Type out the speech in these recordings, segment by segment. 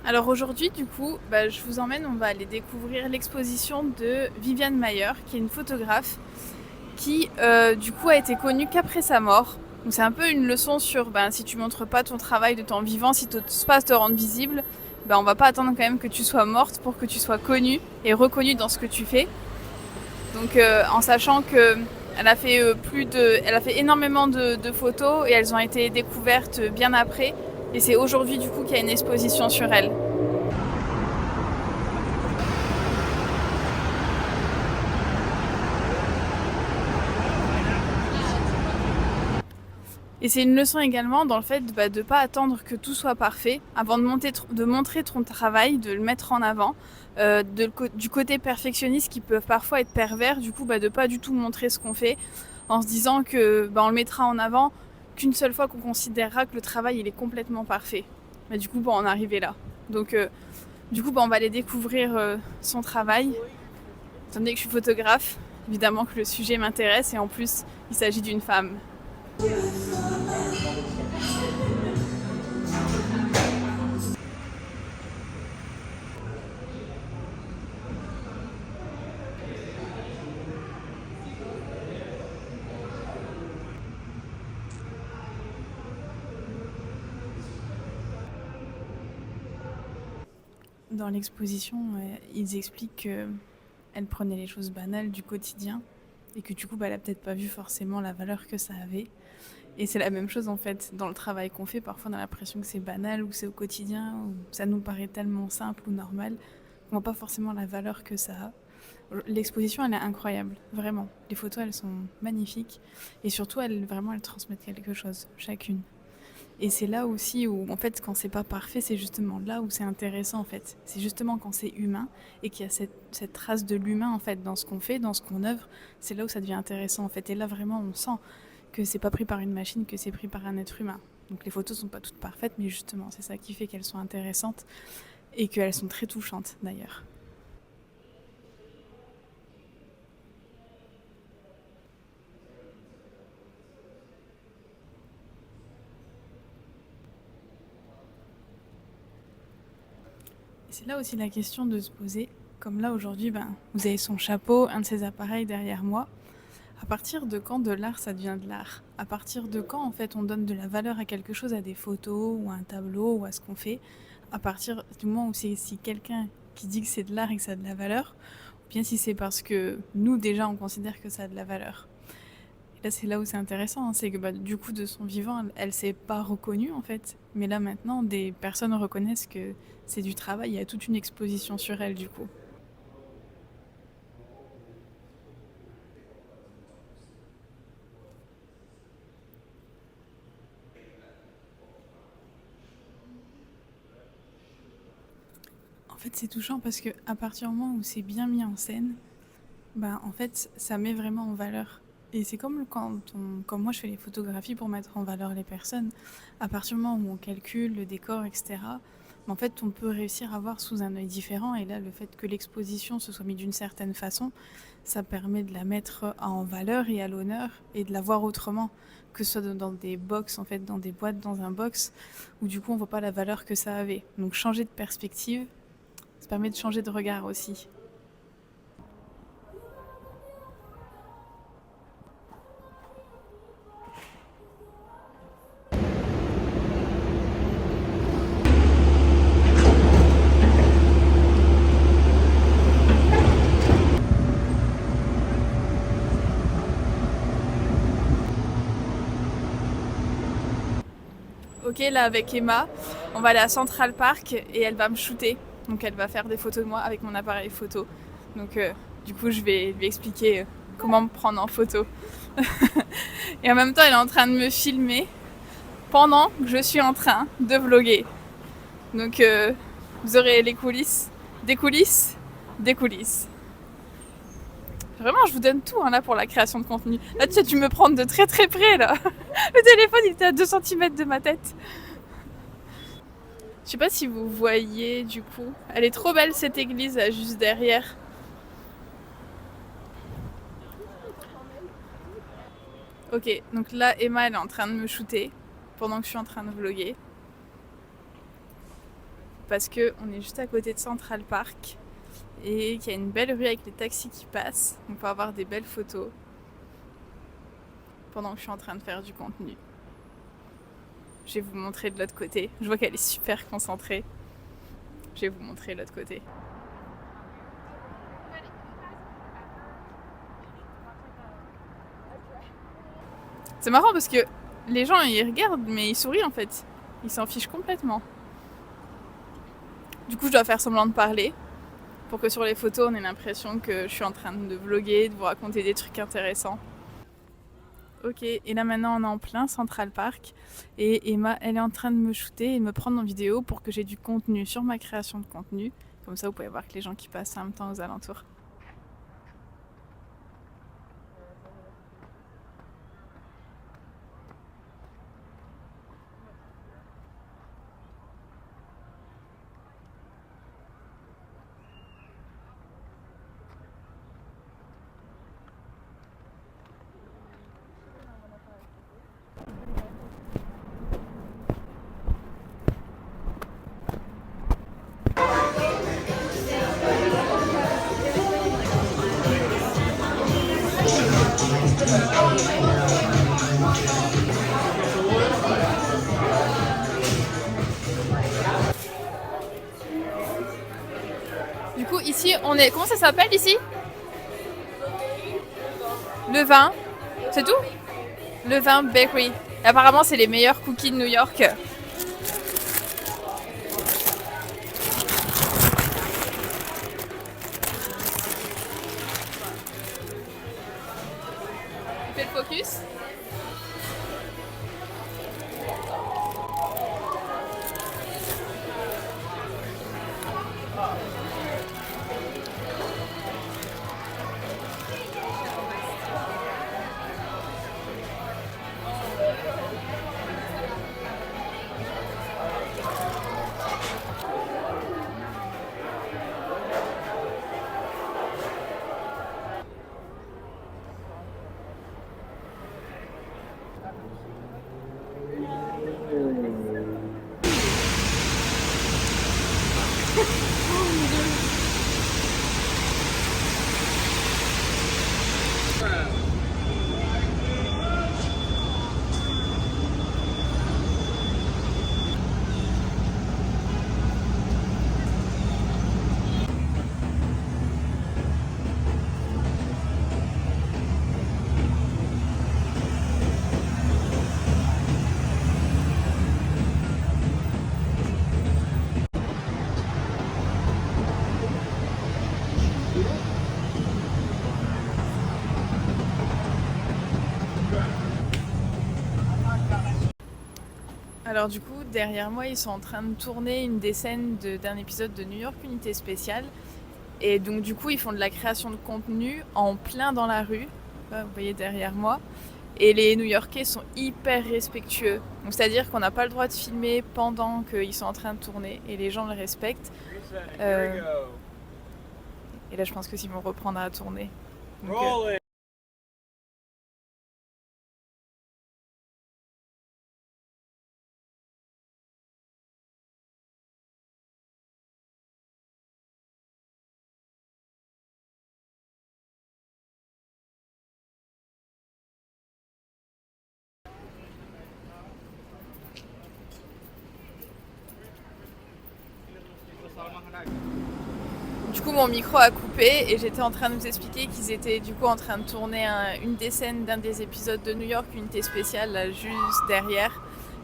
Alors aujourd'hui, du coup, je vous emmène, on va aller découvrir l'exposition de Viviane Mayer, qui est une photographe qui, du coup, a été connue qu'après sa mort. Donc c'est un peu une leçon sur, si tu montres pas ton travail de ton vivant, si tu n'oses pas te rendre visible, on va pas attendre quand même que tu sois morte pour que tu sois connue et reconnue dans ce que tu fais. Donc en sachant que elle a fait énormément de photos et elles ont été découvertes bien après. Et c'est aujourd'hui du coup qu'il y a une exposition sur elle. Et c'est une leçon également dans le fait de ne pas attendre que tout soit parfait avant de montrer ton travail, de le mettre en avant, du côté perfectionniste qui peut parfois être pervers, du coup de pas du tout montrer ce qu'on fait en se disant que on le mettra en avant qu'une seule fois qu'on considérera que le travail il est complètement parfait. Du coup on est arrivé là. Donc du coup on va aller découvrir son travail. Étant donné que je suis photographe, évidemment que le sujet m'intéresse et en plus il s'agit d'une femme. Dans l'exposition, ils expliquent qu'elle prenait les choses banales du quotidien et que du coup, elle a peut-être pas vu forcément la valeur que ça avait. Et c'est la même chose en fait dans le travail qu'on fait. Parfois, on a l'impression que c'est banal ou que c'est au quotidien ou ça nous paraît tellement simple ou normal qu'on voit pas forcément la valeur que ça a. L'exposition, elle est incroyable, vraiment. Les photos, elles sont magnifiques et surtout, elles transmettent quelque chose, chacune. Et c'est là aussi où, en fait, quand c'est pas parfait, c'est justement là où c'est intéressant, en fait. C'est justement quand c'est humain et qu'il y a cette trace de l'humain, en fait, dans ce qu'on fait, dans ce qu'on œuvre, c'est là où ça devient intéressant, en fait. Et là, vraiment, on sent que c'est pas pris par une machine, que c'est pris par un être humain. Donc les photos sont pas toutes parfaites, mais justement, c'est ça qui fait qu'elles sont intéressantes et qu'elles sont très touchantes, d'ailleurs. Et c'est là aussi la question de se poser, comme là aujourd'hui, vous avez son chapeau, un de ses appareils derrière moi. À partir de quand de l'art ça devient de l'art? À partir de quand en fait on donne de la valeur à quelque chose, à des photos ou à un tableau ou à ce qu'on fait? À partir du moment où c'est si quelqu'un qui dit que c'est de l'art et que ça a de la valeur, ou bien si c'est parce que nous déjà on considère que ça a de la valeur. Et là c'est là où c'est intéressant, hein, c'est que du coup de son vivant elle s'est pas reconnue en fait, mais là maintenant des personnes reconnaissent que c'est du travail, il y a toute une exposition sur elle du coup. En fait c'est touchant parce que à partir du moment où c'est bien mis en scène, en fait, ça met vraiment en valeur. Et c'est comme moi je fais les photographies pour mettre en valeur les personnes, à partir du moment où on calcule le décor, etc., en fait, on peut réussir à voir sous un œil différent. Et là, le fait que l'exposition se soit mise d'une certaine façon, ça permet de la mettre en valeur et à l'honneur et de la voir autrement, que ce soit dans des box, en fait, dans des boîtes, dans un box, où du coup on voit pas la valeur que ça avait. Donc changer de perspective, ça permet de changer de regard aussi. Ok, là avec Emma, on va aller à Central Park et elle va me shooter. Donc elle va faire des photos de moi avec mon appareil photo. Donc du coup je vais lui expliquer comment me prendre en photo. Et en même temps elle est en train de me filmer pendant que je suis en train de vlogger. Donc vous aurez les coulisses, des coulisses, des coulisses. Vraiment, je vous donne tout là pour la création de contenu. Là, tu me prends de très très près là. Le téléphone il était à 2 cm de ma tête. Je sais pas si vous voyez du coup. Elle est trop belle cette église là, juste derrière. Ok, donc là Emma elle est en train de me shooter pendant que je suis en train de vlogger. parce qu'on est juste à côté de Central Park et qu'il y a une belle rue avec les taxis qui passent. On peut avoir des belles photos pendant que je suis en train de faire du contenu. Je vais vous montrer de l'autre côté. Je vois qu'elle est super concentrée. Je vais vous montrer l'autre côté. C'est marrant parce que les gens ils regardent mais ils sourient en fait. Ils s'en fichent complètement. Du coup je dois faire semblant de parler pour que sur les photos on ait l'impression que je suis en train de vlogger, de vous raconter des trucs intéressants. Ok, et là maintenant on est en plein Central Park et Emma elle est en train de me shooter et de me prendre en vidéo pour que j'ai du contenu sur ma création de contenu. Comme ça vous pouvez voir que les gens qui passent en même temps aux alentours. Du coup ici on est... Comment ça s'appelle ici? Le vin. C'est tout? Le vin Bakery. Et apparemment c'est les meilleurs cookies de New York. Fais le focus. Alors du coup, derrière moi, ils sont en train de tourner une des scènes d'un épisode de New York Unité Spéciale. Et donc du coup, ils font de la création de contenu en plein dans la rue. Là, vous voyez derrière moi. Et les New-Yorkais sont hyper respectueux. Donc c'est-à-dire qu'on n'a pas le droit de filmer pendant qu'ils sont en train de tourner. Et les gens le respectent. Et là, je pense que s'ils vont reprendre à tourner. Donc, Du coup, mon micro a coupé et j'étais en train de vous expliquer qu'ils étaient du coup en train de tourner une des scènes d'un des épisodes de New York Unité Spéciale, là, juste derrière.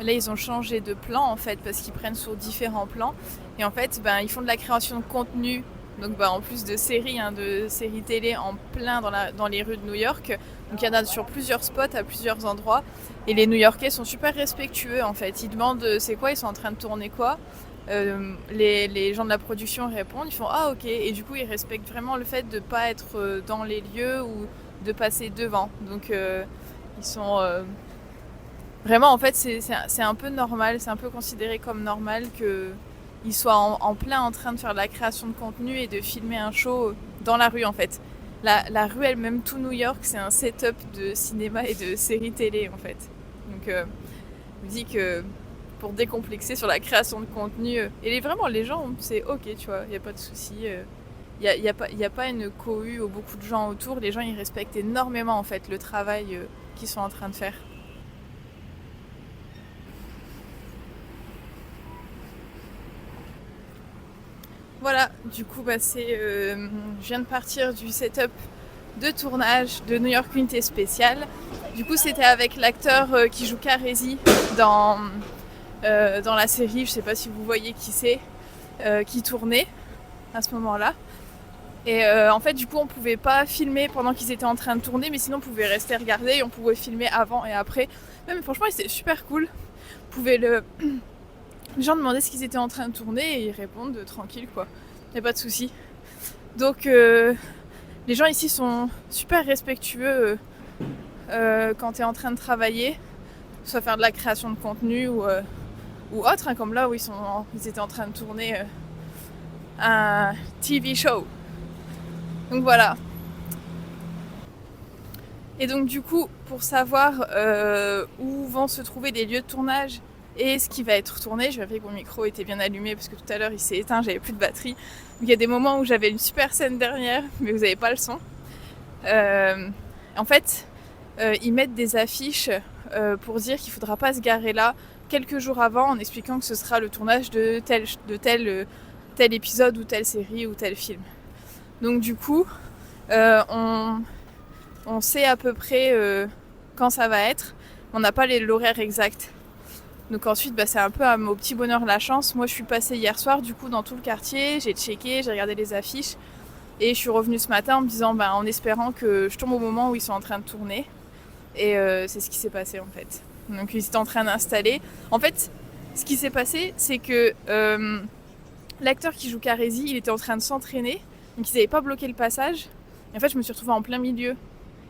Là, ils ont changé de plan en fait parce qu'ils prennent sur différents plans. Et en fait, ils font de la création de contenu. Donc, en plus de séries, de séries télé en plein dans les rues de New York. Donc, il y en a sur plusieurs spots à plusieurs endroits. Et les New-Yorkais sont super respectueux en fait. Ils demandent c'est quoi, ils sont en train de tourner quoi. Les gens de la production répondent, ils font ah ok, et du coup ils respectent vraiment le fait de pas être dans les lieux ou de passer devant. Donc ils sont vraiment en fait c'est un peu normal, c'est un peu considéré comme normal qu'ils soient en plein en train de faire de la création de contenu et de filmer un show dans la rue en fait. La rue elle-même, tout New York, c'est un setup de cinéma et de séries télé en fait. Donc je me dis que pour décomplexer sur la création de contenu. Et vraiment, les gens, c'est ok, tu vois, il n'y a pas de souci. Il y a pas une cohue ou beaucoup de gens autour. Les gens, ils respectent énormément en fait le travail qu'ils sont en train de faire. Voilà, du coup, je viens de partir du setup de tournage de New York Unité Spéciale. Du coup, c'était avec l'acteur qui joue Caresi dans la série, je sais pas si vous voyez qui c'est, qui tournait à ce moment-là. Et en fait, du coup, on pouvait pas filmer pendant qu'ils étaient en train de tourner, mais sinon, on pouvait rester regarder et on pouvait filmer avant et après. Même franchement, c'était super cool. Les gens demandaient ce qu'ils étaient en train de tourner et ils répondent tranquille, quoi. Y a pas de souci. Donc, les gens ici sont super respectueux quand t'es en train de travailler, soit faire de la création de contenu ou autre, hein, comme là où ils étaient en train de tourner un TV show. Donc voilà. Et donc du coup, pour savoir où vont se trouver les lieux de tournage et ce qui va être tourné, je vérifie que mon micro était bien allumé parce que tout à l'heure il s'est éteint, j'avais plus de batterie. Donc il y a des moments où j'avais une super scène derrière, mais vous n'avez pas le son. En fait, ils mettent des affiches pour dire qu'il ne faudra pas se garer là quelques jours avant en expliquant que ce sera le tournage de tel épisode ou telle série ou tel film. Donc du coup, on sait à peu près quand ça va être. On n'a pas l'horaire exact. Donc ensuite, c'est un peu à mon petit bonheur la chance. Moi, je suis passée hier soir du coup dans tout le quartier. J'ai checké, j'ai regardé les affiches. Et je suis revenue ce matin en me disant, en espérant que je tombe au moment où ils sont en train de tourner. Et c'est ce qui s'est passé en fait. Donc ils étaient en train d'installer. En fait, ce qui s'est passé, c'est que l'acteur qui joue Caresi, il était en train de s'entraîner. Donc ils n'avaient pas bloqué le passage. Et en fait, je me suis retrouvée en plein milieu.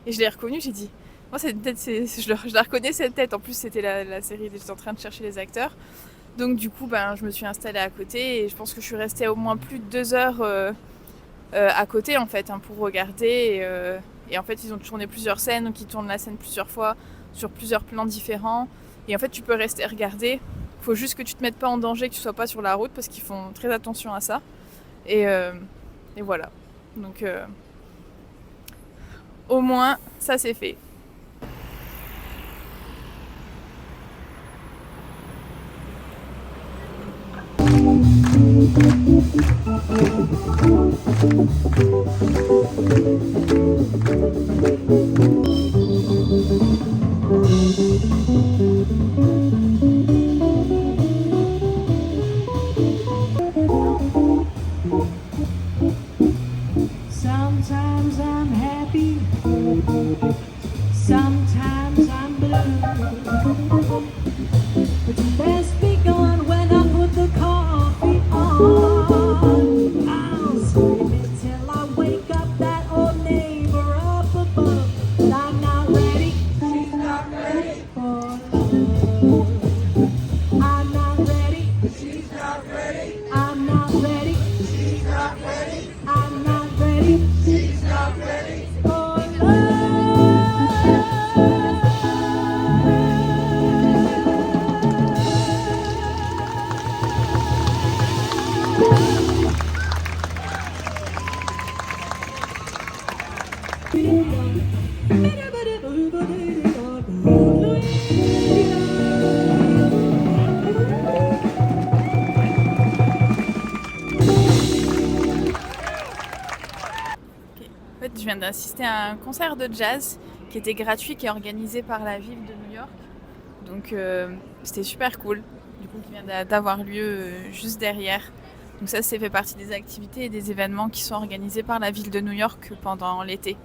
Et je l'ai reconnu, j'ai dit, moi cette tête, je la reconnais cette tête. En plus, c'était la série, j'étais en train de chercher les acteurs. Donc du coup, je me suis installée à côté et je pense que je suis restée au moins plus de 2 heures à côté en fait, pour regarder. Et en fait, ils ont tourné plusieurs scènes, donc ils tournent la scène plusieurs fois sur plusieurs plans différents. Et en fait, tu peux rester regarder. Il faut juste que tu te mettes pas en danger, que tu sois pas sur la route parce qu'ils font très attention à ça. Et voilà. Donc au moins, ça c'est fait. Sometimes I'm happy, sometimes I'm blue. But you best be gone when I put the coffee on. I'll scream it till I wake up that old neighbor up above. But I'm not ready, she's not ready for love. I'm not ready, she's not ready. I'm not ready, she's not ready. I'm not ready, she's not ready for love. En fait, je viens d'assister à un concert de jazz qui était gratuit, qui est organisé par la ville de New York. Donc c'était super cool, du coup, qui vient d'avoir lieu juste derrière. Donc ça fait partie des activités et des événements qui sont organisés par la ville de New York pendant l'été.